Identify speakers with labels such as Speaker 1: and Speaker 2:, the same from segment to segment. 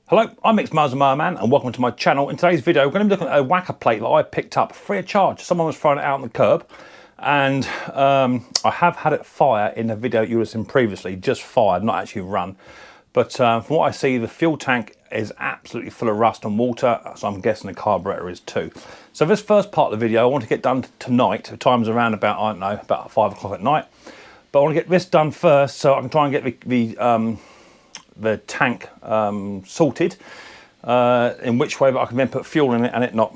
Speaker 1: Hello, I'm Micks Mowers and welcome to my channel. In today's video, we're going to be looking at a whacker plate that I picked up free of charge. Someone was throwing it out on the curb, and I have had it fire in the video you would have seen previously, just fired, not actually run. But from what I see, the fuel tank is absolutely full of rust and water, so I'm guessing the carburetor is too. So this first part of the video I want to get done tonight. The time's around about, I don't know, about 5 o'clock at night. But I want to get this done first so I can try and get the tank sorted, in which way I can then put fuel in it and it not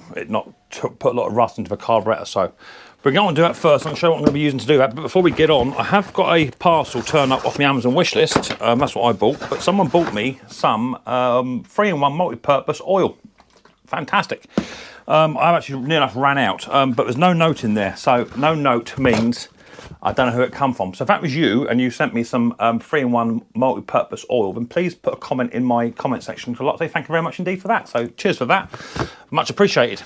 Speaker 1: put a lot of rust into the carburetor. So we're going to do that first. I'm going to show you what I'm going to be using to do that. But before we get on, I have got a parcel turned up off my Amazon wish list. That's what I bought. But someone bought me some 3-in-1 multi-purpose oil. Fantastic. I've actually near enough ran out, but there's no note in there. So no note means I don't know who it come from. So if that was you and you sent me some 3-in-1 multi-purpose oil, then please put a comment in my comment section. I'd like to say thank you very much indeed for that. So cheers for that. Much appreciated.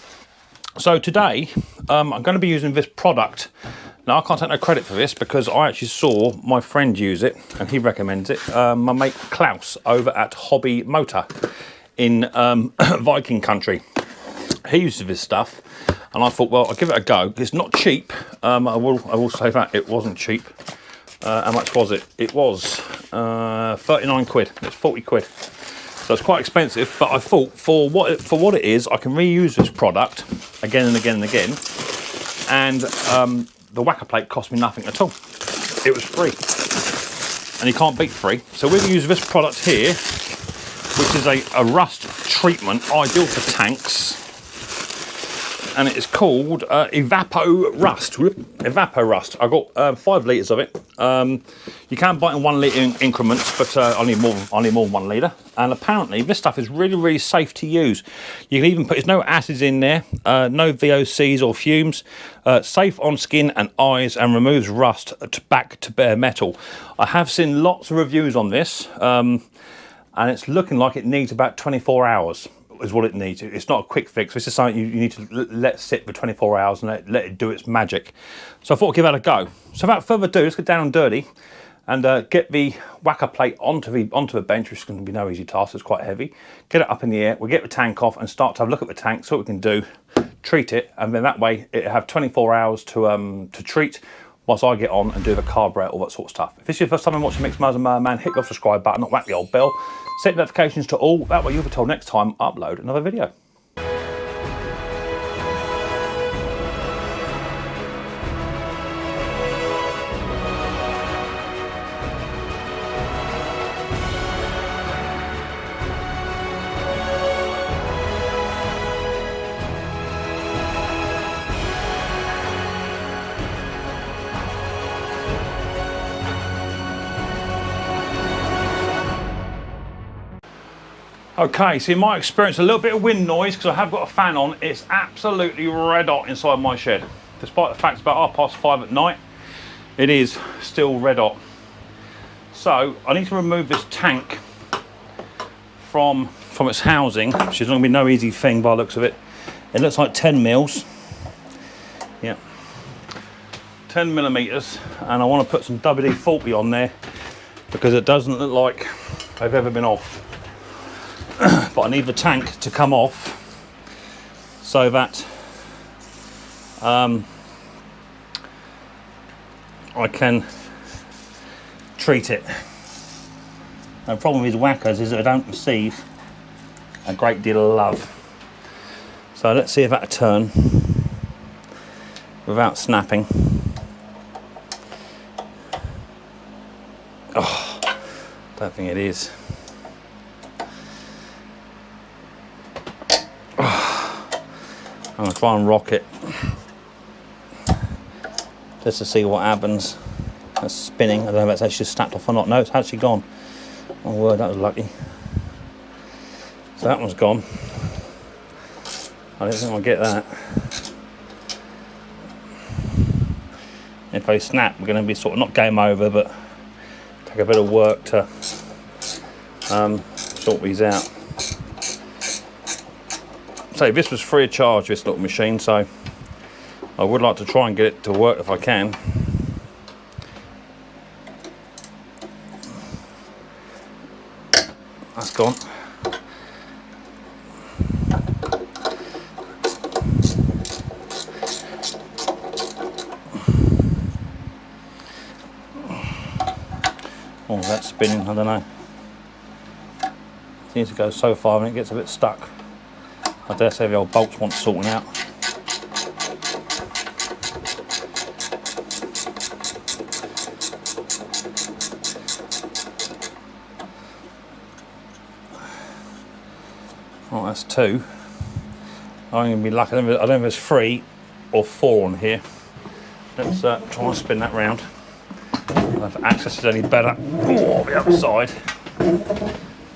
Speaker 1: So today I'm going to be using this product. Now I can't take no credit for this because I actually saw my friend use it and he recommends it. My mate Klaus over at Hobby Motor in Viking country. He uses this stuff. And I thought, well, I'll give it a go. It's not cheap. I will say that it wasn't cheap. How much was it? It was 39 quid. It's 40 quid. So it's quite expensive. But I thought for what it is, I can reuse this product again and again and again. And the whacker plate cost me nothing at all. It was free, and you can't beat free. So we're going to use this product here, which is a rust treatment ideal for tanks. And it is called Evapo Rust. Evapo Rust. I got 5 litres of it. You can buy it in 1 litre increments, but I need more than 1 litre. And apparently this stuff is really, really safe to use. You can even put, there's no acids in there, no VOCs or fumes. Safe on skin and eyes and removes rust back to bare metal. I have seen lots of reviews on this, and it's looking like it needs about 24 hours. Is what it needs. It's not a quick fix. This is something you need to let sit for 24 hours and let it do its magic. So I thought I'd give that a go. So without further ado, let's get down and dirty and get the whacker plate onto the bench, which is going to be no easy task. It's quite heavy. Get it up in the air. We'll get the tank off and start to have a look at the tank. So what we can do, treat it, and then that way it'll have 24 hours to treat whilst I get on and do the carburetor, all that sort of stuff. If this is your first time watching Micks Mowers and hit the subscribe button, whack the old bell, set notifications to all, that way you'll be told next time I upload another video. Okay, so you might experience a little bit of wind noise because I have got a fan on. It's absolutely red hot inside my shed. Despite the fact it's about 5:30 at night, it is still red hot. So I need to remove this tank from its housing, which is not going to be no easy thing by the looks of it. It looks like 10 mils. Yeah, 10 millimeters, and I want to put some WD-40 on there because it doesn't look like they've ever been off. But I need the tank to come off so that I can treat it. The problem with whackers is that they don't receive a great deal of love. So let's see if that'll turn without snapping. Oh, don't think it is. I'm going to try and rock it just to see what happens. That's spinning. I don't know if that's actually snapped off or not. No, it's actually gone. Oh word, that was lucky. So that one's gone. I don't think I'll get that. If they snap, we're going to be sort of not game over, but take a bit of work to sort these out. So this was free of charge, this little machine, so I would like to try and get it to work if I can. That's gone. that spinning? I don't know. It seems to go so far and it gets a bit stuck. I dare say the old bolts want sorting out. Oh, that's 2. I'm going to be lucky. I don't know if there's 3 or 4 on here. Let's try and spin that round. If access is any better. Oh, the other side.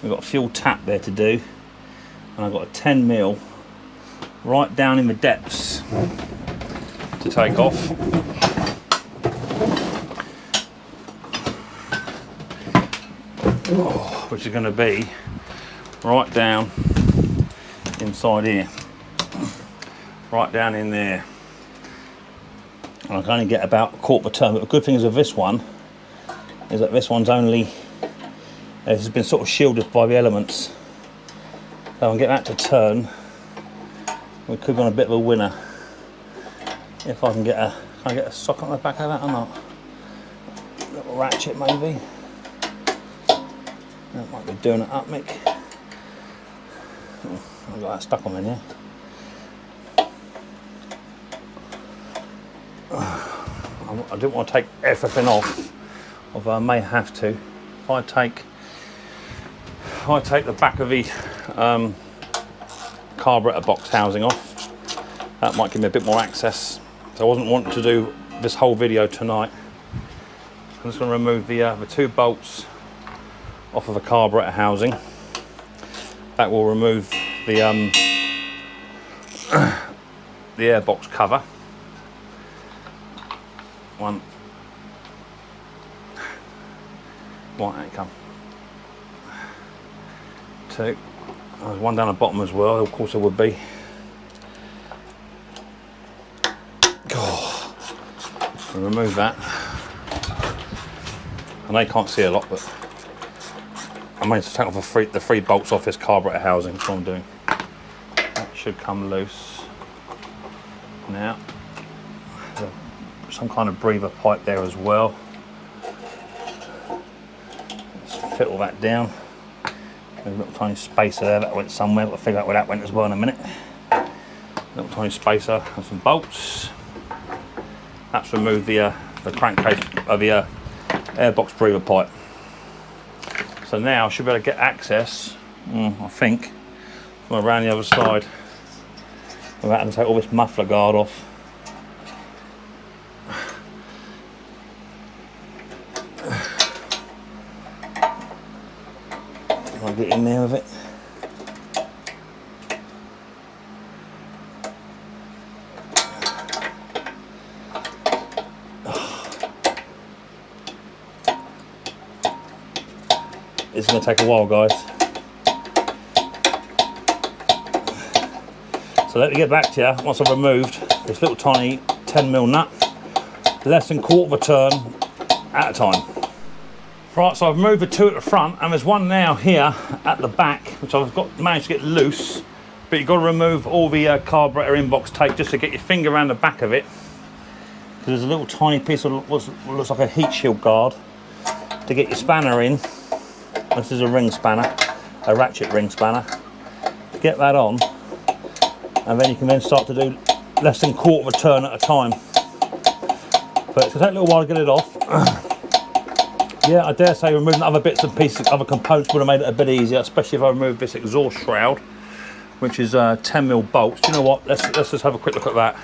Speaker 1: We've got a fuel tap there to do. And I've got a 10mm right down in the depths to take off. Oh, which is going to be right down inside here. Right down in there. And I can only get about a quarter of a turn, but the good thing is with this one is that this one's only, this has been sort of shielded by the elements. So I can get that to turn. We could be on a bit of a winner. If I can get a, can I get a socket on the back of that or not? A little ratchet maybe. That might be doing it up, Mick. Oh, I've got that stuck on in here. I didn't want to take everything off, although I may have to. If I take the back of the carburetor box housing off, that might give me a bit more access. So I wasn't wanting to do this whole video tonight. I'm just going to remove the 2 bolts off of the carburetor housing. That will remove the airbox cover. 1. Right, there you come. 2. There's 1 down the bottom as well, of course there would be. Oh, remove that. And they can't see a lot, but I managed to take off the 3 bolts off this carburetor housing. That's what I'm doing. That should come loose. Now, there's some kind of breather pipe there as well. Let's fit all that down. There's a little tiny spacer there that went somewhere, but I'll figure out where that went as well in a minute. Little tiny spacer and some bolts. That's removed the crankcase of the airbox breather pipe. So now I should be able to get access, I think, from around the other side without having to take all this muffler guard off. I'll get in there with it. It's going to take a while, guys. So let me get back to you once I've removed this little tiny 10mm nut, less than quarter of a turn at a time. Right, so I've moved the 2 at the front, and there's 1 now here at the back, which I've managed to get loose, but you've got to remove all the carburetor inbox tape just to get your finger around the back of it, because there's a little tiny piece of what looks like a heat shield guard to get your spanner in. This is a ring spanner, a ratchet ring spanner. Get that on, and then you can then start to do less than quarter of a turn at a time. But it's going to take a little while to get it off. Yeah, I dare say removing other bits and pieces, other components would have made it a bit easier, especially if I removed this exhaust shroud, which is 10mm bolts. Do you know what? Let's just have a quick look at that.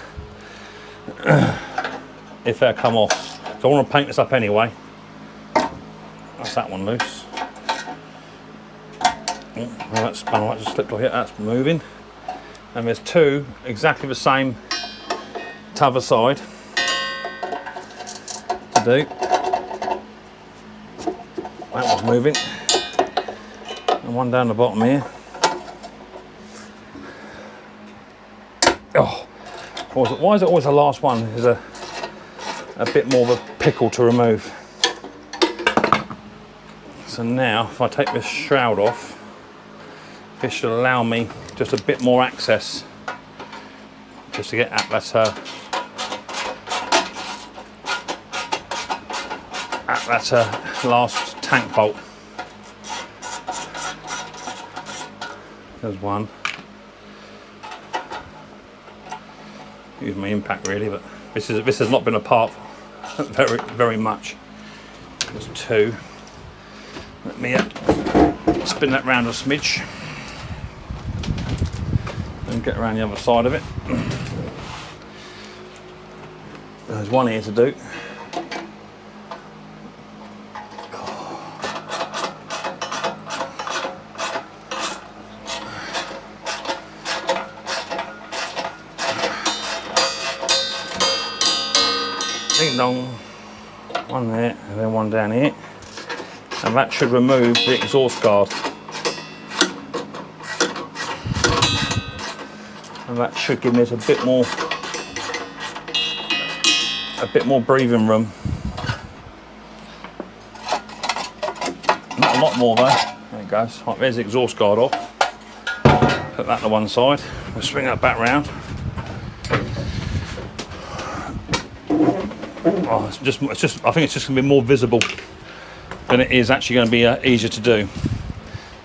Speaker 1: If they'll come off. So I want to paint this up anyway. That's that one loose. Oh, that's just slipped off here. That's moving. And there's 2 exactly the same t'other side to do. That one's moving, and 1 down the bottom here. Oh, why is it always the last one is a bit more of a pickle to remove? So now, if I take this shroud off, this should allow me just a bit more access, just to get at that last tank bolt. There's one. Use my impact really, but this has not been apart very much. There's two. Let me spin that round a smidge and get around the other side of it. There's one here to do. Ding dong. One there and then one down here. And that should remove the exhaust guard. And that should give me a bit more breathing room. Not a lot more though. There it goes. Right, there's the exhaust guard off. Put that to one side. We'll swing that back round. Oh, I think it's just going to be more visible than it is actually going to be easier to do.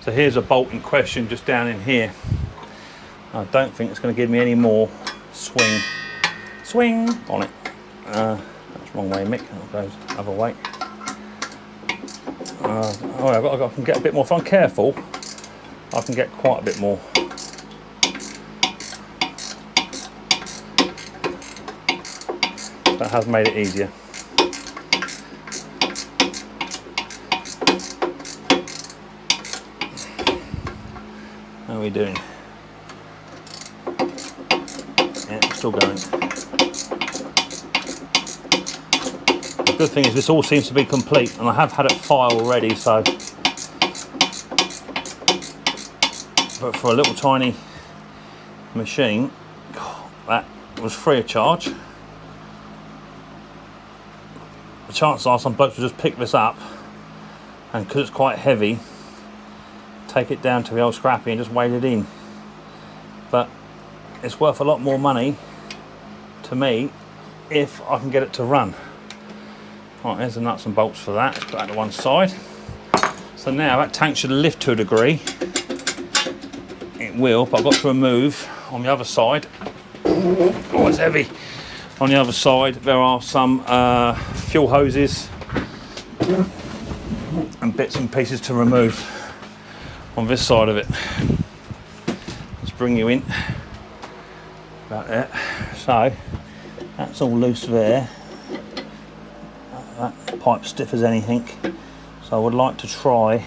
Speaker 1: So here's a bolt in question just down in here. I don't think it's going to give me any more swing on it. That's the wrong way, Mick. It goes the other way. I can get a bit more. If I'm careful, I can get quite a bit more. That has made it easier. How are we doing? Yeah, it's still going. The good thing is this all seems to be complete, and I have had it fire already, so. But for a little tiny machine, that was free of charge. The chances are some blokes will just pick this up, and because it's quite heavy, take it down to the old scrappy and just weight it in. But it's worth a lot more money to me if I can get it to run. Right, there's the nuts and bolts for that. Put that to one side. So now that tank should lift to a degree. It will, but I've got to remove on the other side. Oh, it's heavy. On the other side there are some fuel hoses and bits and pieces to remove on this side of it. Let's bring you in about there. So that's all loose there. That pipe's stiff as anything. So I would like to try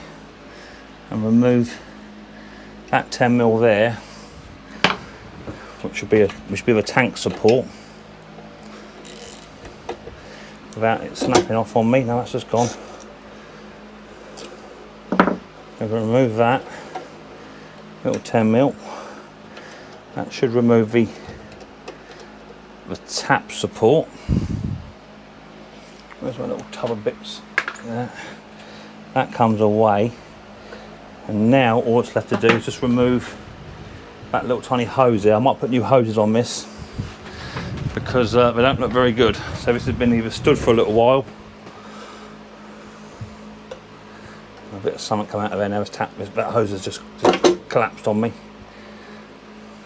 Speaker 1: and remove that 10mm there, which should be a tank support, without it snapping off on me. Now that's just gone. I'm going to remove that little 10mm. That should remove the tap support. Where's my little tub of bits? There. That comes away, and now all it's left to do is just remove that little tiny hose there. I might put new hoses on this because they don't look very good. So this has been either stood for a little while. A bit of something come out of there now. That hose has just collapsed on me.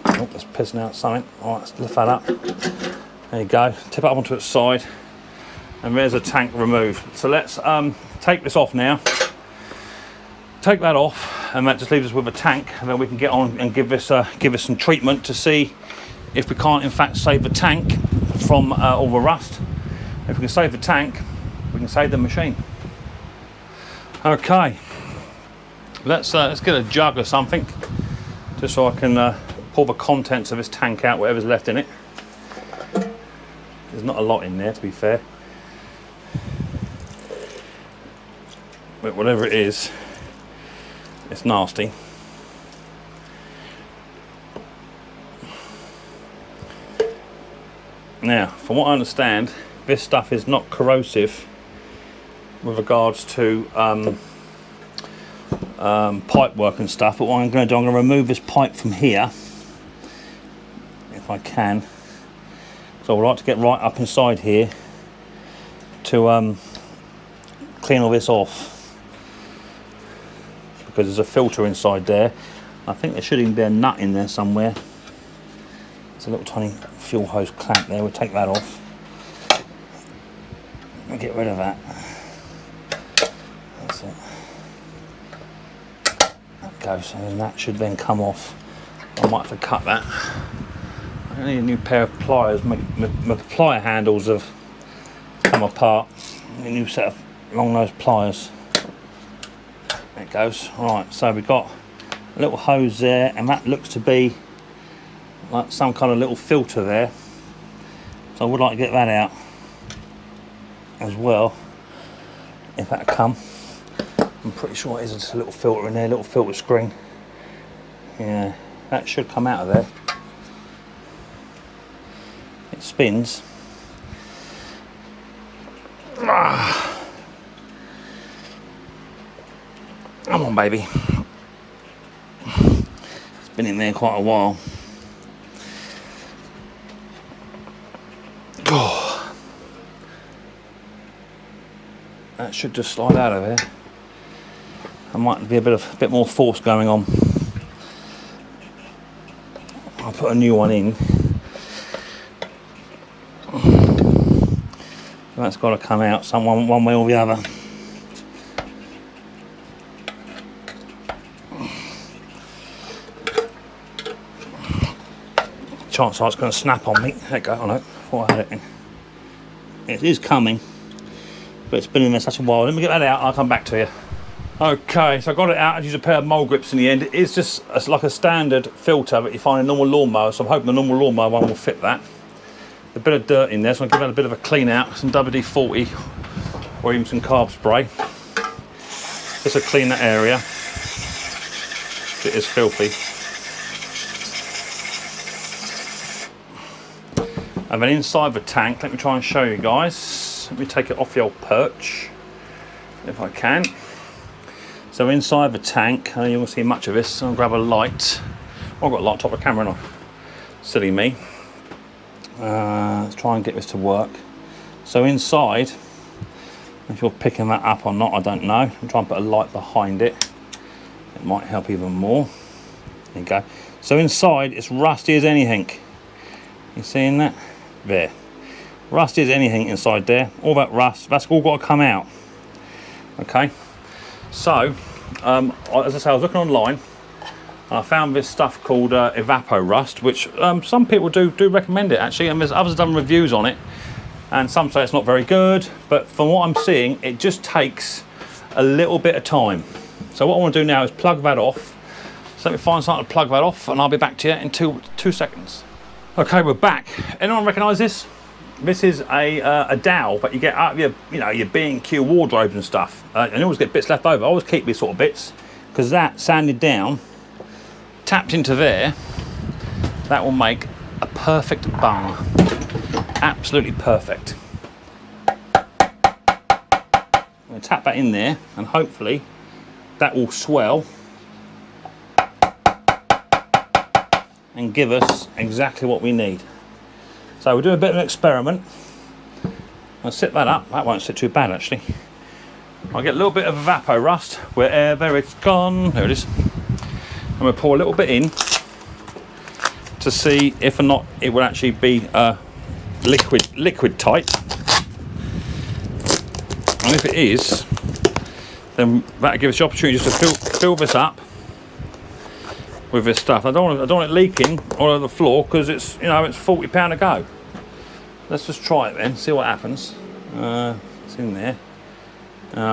Speaker 1: Oh, that's pissing out something. All right, let's lift that up. There you go. Tip it up onto its side, and there's a tank removed. So let's take this off now. Take that off, and that just leaves us with a tank, and then we can get on and give this some treatment to see if we can't in fact save the tank from all the rust. If we can save the tank, we can save the machine. Okay, let's get a jug or something, just so I can pour the contents of this tank out, whatever's left in it. There's not a lot in there, to be fair, but whatever it is, it's nasty. Now, from what I understand, this stuff is not corrosive with regards to pipe work and stuff, but what I'm going to do, I'm going to remove this pipe from here, if I can. So I would like to get right up inside here to clean all this off. because there's a filter inside there. I think there should even be a nut in there somewhere. There's a little tiny fuel hose clamp there. We'll take that off. We'll get rid of that. That's it. There it goes, and then that should then come off. I might have to cut that. I need a new pair of pliers. My plier handles have come apart. A new set of long nose pliers. There it goes. Right, so we've got a little hose there, and that looks to be like some kind of little filter there. So I would like to get that out as well, if that come. I'm pretty sure it is just a little filter in there, a little filter screen. Yeah, that should come out of there. It spins. Come on, baby. It's been in there quite a while. Oh. That should just slide out of there. There might be a bit more force going on. I'll put a new one in. That's got to come out one way or the other. Chances are it's going to snap on me. There you go. I know. Thought I had it in. It is coming, but it's been in there such a while. Let me get that out. I'll come back to you. Okay, so I got it out. I used a pair of mole grips in the end. It's just like a standard filter that you find in a normal lawnmower. So I'm hoping the normal lawnmower one will fit that. A bit of dirt in there, so I'll give that a bit of a clean out. Some WD-40 or even some carb spray. Just to clean that area. It is filthy. And then inside the tank, let me try and show you guys. Let me take it off the old perch, if I can. So inside the tank, I know you won't see much of this, so I'll grab a light. Oh, I've got a light on top of the camera, haven't I? Silly me. Let's try and get this to work. So inside, if you're picking that up or not, I don't know. I'm trying to put a light behind it. It might help even more. There you go. So inside, it's rusty as anything. You seeing that? There. Rusty as anything inside there. All that rust, that's all got to come out. Okay. So, as I say, I was looking online. I found this stuff called Evapo Rust, which some people do recommend it actually, and there's others done reviews on it, and some say it's not very good, but from what I'm seeing, it just takes a little bit of time. So what I want to do now is plug that off. So let me find something to plug that off, and I'll be back to you in two seconds. Okay, we're back. Anyone recognise this? This is a dowel that you get out of your B&Q wardrobes and stuff, and you always get bits left over. I always keep these sort of bits because that sanded down, tapped into there, that will make a perfect bung. Absolutely perfect. I'm going to tap that in there, and hopefully that will swell and give us exactly what we need. So we'll do a bit of an experiment. I'll sit that up. That won't sit too bad actually. I'll get a little bit of Evapo Rust wherever it's gone. There it is. I'm going to pour a little bit in to see if or not it will actually be liquid tight. And if it is, then that'll give us the opportunity just to fill this up with this stuff. I don't want it leaking all over the floor because it's it's £40 a go. Let's just try it then, see what happens. It's in there.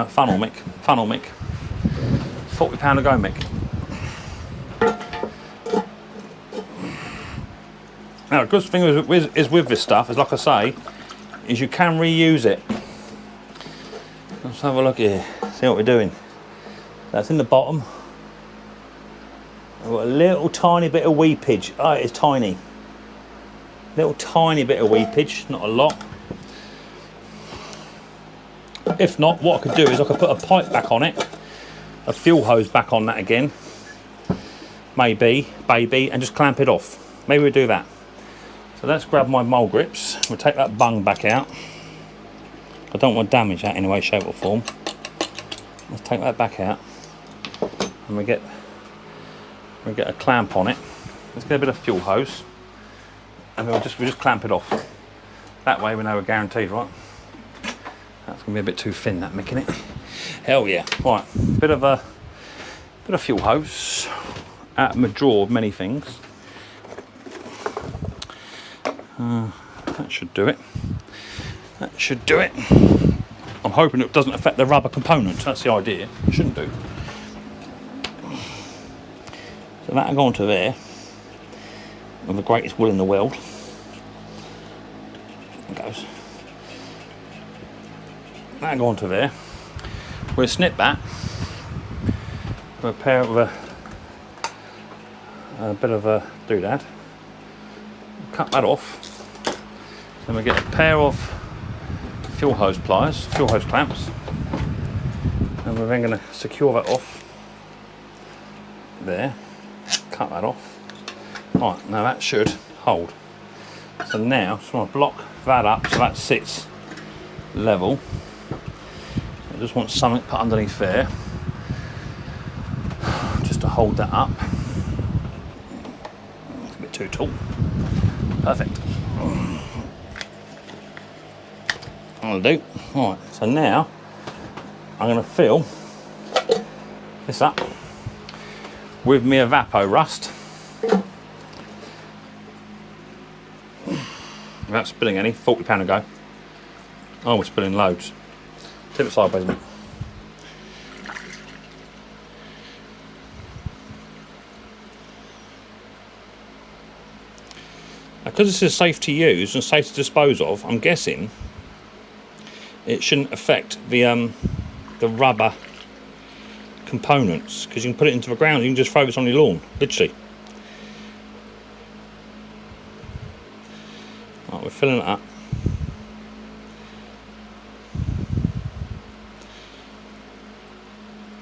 Speaker 1: Funnel mic, £40 a go mic. Now the good thing is with this stuff is, like I say, is you can reuse it. Let's have a look here, see what we're doing. That's in the bottom. I've got a little tiny bit of weepage. Oh, it's tiny. Little tiny bit of weepage, not a lot. If not, what I could do is I could put a pipe back on it, a fuel hose back on that again, maybe, and just clamp it off. Maybe we'll do that. So let's grab my mole grips. We'll take that bung back out. I don't want to damage that in any way, shape or form. Let's take that back out. and we get a clamp on it. Let's get a bit of fuel hose, and we just clamp it off. That way we know we're guaranteed, right? That's gonna be a bit too thin, that, making it. Hell yeah! Right, bit of fuel hose. Out of my drawer of many things. That should do it. That should do it. I'm hoping it doesn't affect the rubber components. That's the idea. It shouldn't do. So that'll go onto there with the greatest will in the world. There it goes. That'll go onto there. We'll snip that. We'll pair it with a bit of a doodad. Cut that off. Then we get a pair of fuel hose pliers, fuel hose clamps, and we're then going to secure that off there. Cut that off. Right, now that should hold. So now, just want to block that up so that sits level. I just want something put underneath there, just to hold that up. It's a bit too tall. Perfect. That'll do. Alright, so now I'm going to fill this up with my Evapo Rust. Without spilling any, £40 ago. Oh, we're spilling loads. Tip it sideways, mate. Because this is safe to use and safe to dispose of, I'm guessing it shouldn't affect the rubber components, because you can put it into the ground, you can just throw this on your lawn, literally. Right, we're filling it up.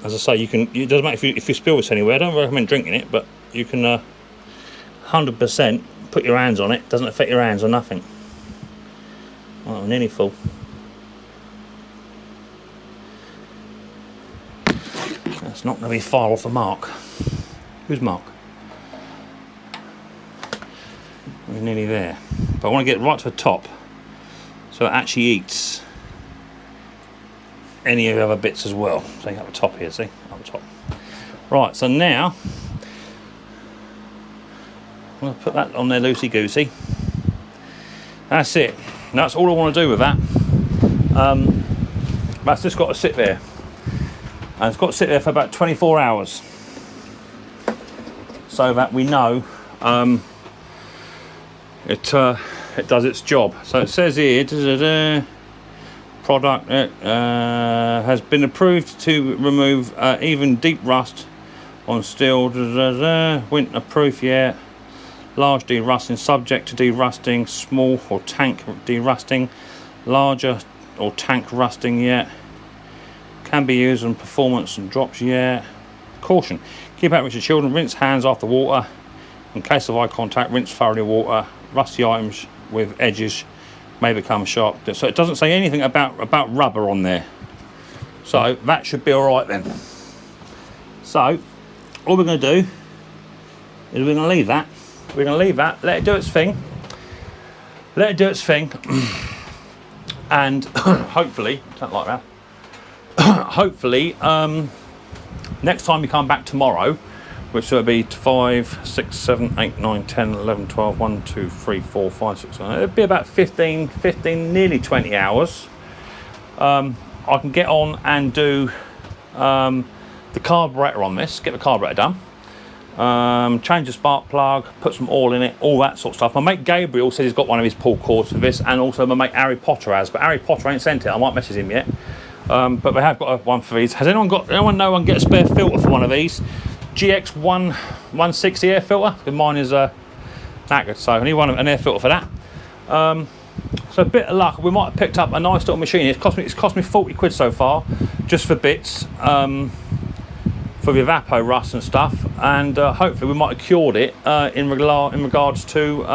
Speaker 1: As I say, you can. It doesn't matter if you spill this anywhere. I don't recommend drinking it, but you can 100% put your hands on it. Doesn't affect your hands or nothing. Right, I'm nearly full. That's not going to be far off the mark. Who's Mark? We're nearly there. But I want to get right to the top so it actually eats any of the other bits as well. So up the top here, see? Up the top. Right, so now I'm going to put that on there loosey-goosey. That's it. That's all I want to do with that. That's just got to sit there. And it's got to sit there for about 24 hours. So that we know it does its job. So it says here, product has been approved to remove even deep rust on steel. Winter proof yet. Large derusting, subject to derusting, small or tank derusting, larger or tank rusting yet. Can be used on performance and drops yet. Caution: keep out with your children. Rinse hands after water. In case of eye contact, rinse thoroughly water. Rusty items with edges may become sharp. So it doesn't say anything about rubber on there. So that should be all right then. So all we're going to do is we're going to leave that. We're going to leave that. Let it do its thing. Let it do its thing. And hopefully, something like that. Hopefully, next time we come back tomorrow, which will be 5, 6, 7, 8, 9, 10, 11, 12, 1, 2, 3, 4, 5, 6, 7. It'll be about 15, nearly 20 hours. I can get on and do the carburetor on this, get the carburetor done. Change the spark plug, put some oil in it, all that sort of stuff. My mate Gabriel says he's got one of his pull cords for this, and also my mate Harry Potter has, but Harry Potter ain't sent it. I might message him yet. But we have got one for these. Has anyone know one get a spare filter for one of these? GX 160 air filter, because mine is knackered, so I need an air filter for that. So a bit of luck, we might have picked up a nice little machine. It's cost me 40 quid so far, just for bits, for the Evapo Rust and stuff, and hopefully we might have cured it in regards to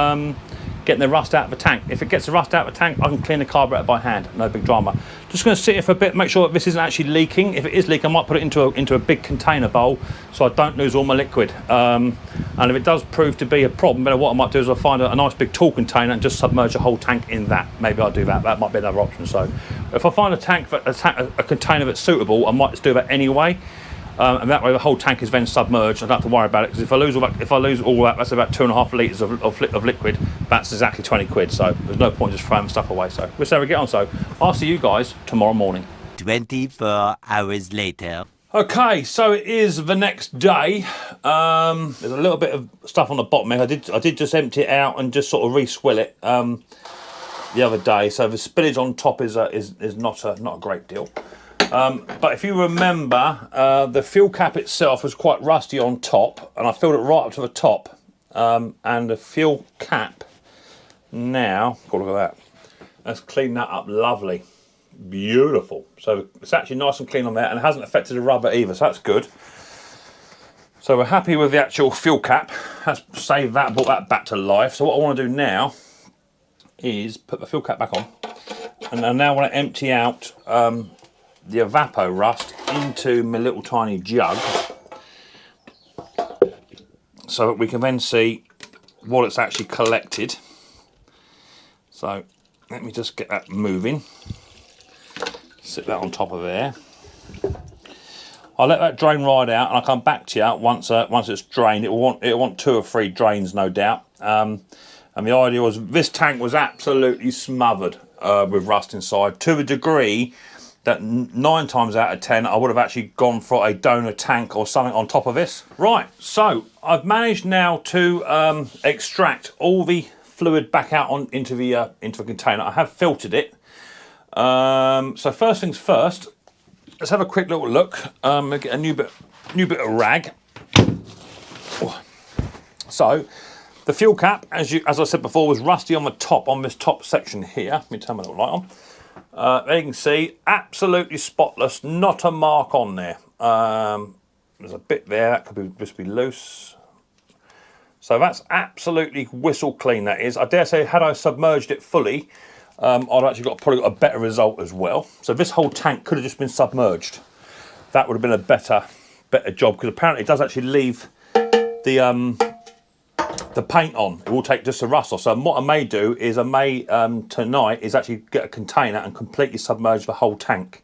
Speaker 1: getting the rust out of the tank. If it gets the rust out of the tank, I can clean the carburetor by hand, no big drama. Just going to sit here for a bit, make sure that this isn't actually leaking. If it is leaking, I might put it into a big container bowl so I don't lose all my liquid. And if it does prove to be a problem, then what I might do is I'll find a nice big tall container and just submerge the whole tank in that. Maybe I'll do that. That might be another option. So if I find a container that's suitable, I might just do that anyway. And that way the whole tank is then submerged. I don't have to worry about it, because if I lose all that, that's about 2.5 litres of liquid. That's exactly 20 quid. So there's no point just throwing stuff away. So we'll see how we get on. So I'll see you guys tomorrow morning.
Speaker 2: 24 hours later.
Speaker 1: Okay, so it is the next day. There's a little bit of stuff on the bottom here. I did just empty it out and just sort of re-swill it the other day. So the spillage on top is not a great deal. But if you remember, the fuel cap itself was quite rusty on top, and I filled it right up to the top. And the fuel cap now, oh, look at that. Let's clean that up, lovely, beautiful. So it's actually nice and clean on there, and it hasn't affected the rubber either, so that's good. So we're happy with the actual fuel cap. Let's save that, brought that back to life. So what I want to do now is put the fuel cap back on, and I now want to empty out the Evapo Rust into my little tiny jug, so that we can then see what it's actually collected. So let me just get that moving. Sit that on top of there. I'll let that drain right out, and I'll come back to you once it's drained. It'll want 2 or 3 drains, no doubt. And the idea was, this tank was absolutely smothered with rust inside, to a degree that 9 times out of 10 I would have actually gone for a donor tank or something on top of this. Right, so I've managed now to extract all the fluid back out into the container. I have filtered it. So first things first, let's have a quick little look. We'll get a new bit of rag. So the fuel cap, as I said before, was rusty on the top, on this top section here. Let me turn my little light on. There you can see, absolutely spotless, not a mark on there. There's a bit there, that could just be loose. So that's absolutely whistle clean, that is. I dare say, had I submerged it fully, I'd actually probably got a better result as well. So this whole tank could have just been submerged. That would have been a better job, because apparently it does actually leave the paint on. It will take just the rust off. So what I may do is tonight is actually get a container and completely submerge the whole tank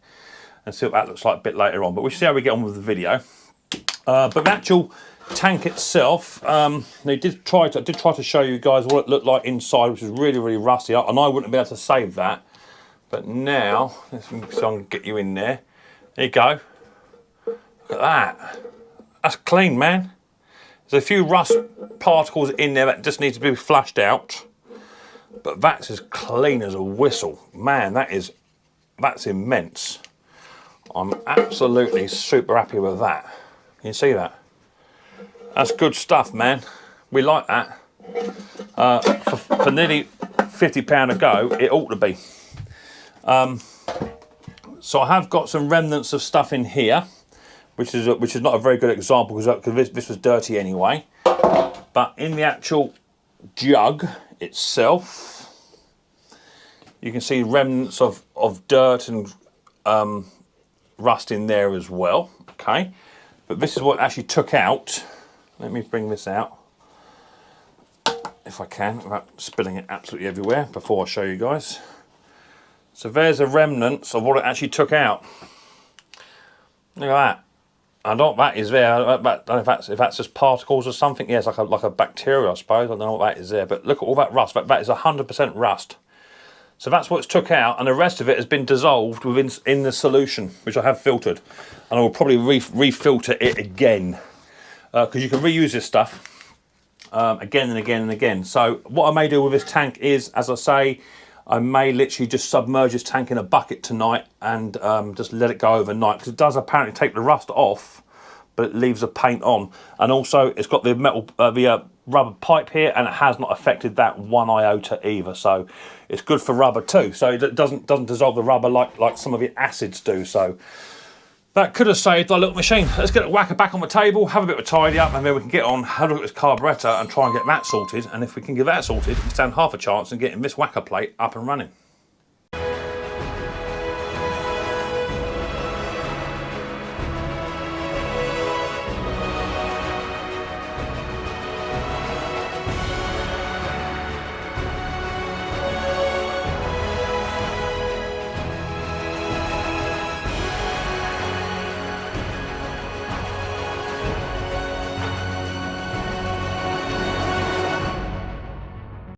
Speaker 1: and see what that looks like a bit later on. But we'll see how we get on with the video. But the actual tank itself, I did try to show you guys what it looked like inside, which is really, really rusty, and I wouldn't be able to save that. But now, let's see if I can get you in there. There you go. Look at that. That's clean, man. There's a few rust particles in there that just need to be flushed out, but that's as clean as a whistle. Man, that's immense. I'm absolutely super happy with that. Can you see that? That's good stuff, man. We like that. For nearly £50 a go, it ought to be. So I have got some remnants of stuff in here, which is not a very good example, because this was dirty anyway. But in the actual jug itself, you can see remnants of dirt and rust in there as well. Okay, but this is what actually took out. Let me bring this out, if I can, without spilling it absolutely everywhere, before I show you guys. So there's the remnants of what it actually took out. Look at that. I don't know what that is there. I don't know if that's just particles or something. Yeah, it's like a bacteria, I suppose. I don't know what that is there. But look at all that rust. That is 100% rust. So that's what's took out, and the rest of it has been dissolved in the solution, which I have filtered. And I will probably refilter it again, because you can reuse this stuff again and again and again. So what I may do with this tank is, as I say, I may literally just submerge this tank in a bucket tonight and just let it go overnight, because it does apparently take the rust off, but it leaves the paint on. And also it's got the metal, rubber pipe here, and it has not affected that one iota either. So it's good for rubber too. So it doesn't dissolve the rubber like some of the acids do. So That could have saved our little machine. Let's get the whacker back on the table, have a bit of a tidy up, and then we can get on, have a look at this carburettor and try and get that sorted. And if we can get that sorted, we stand half a chance in getting this whacker plate up and running.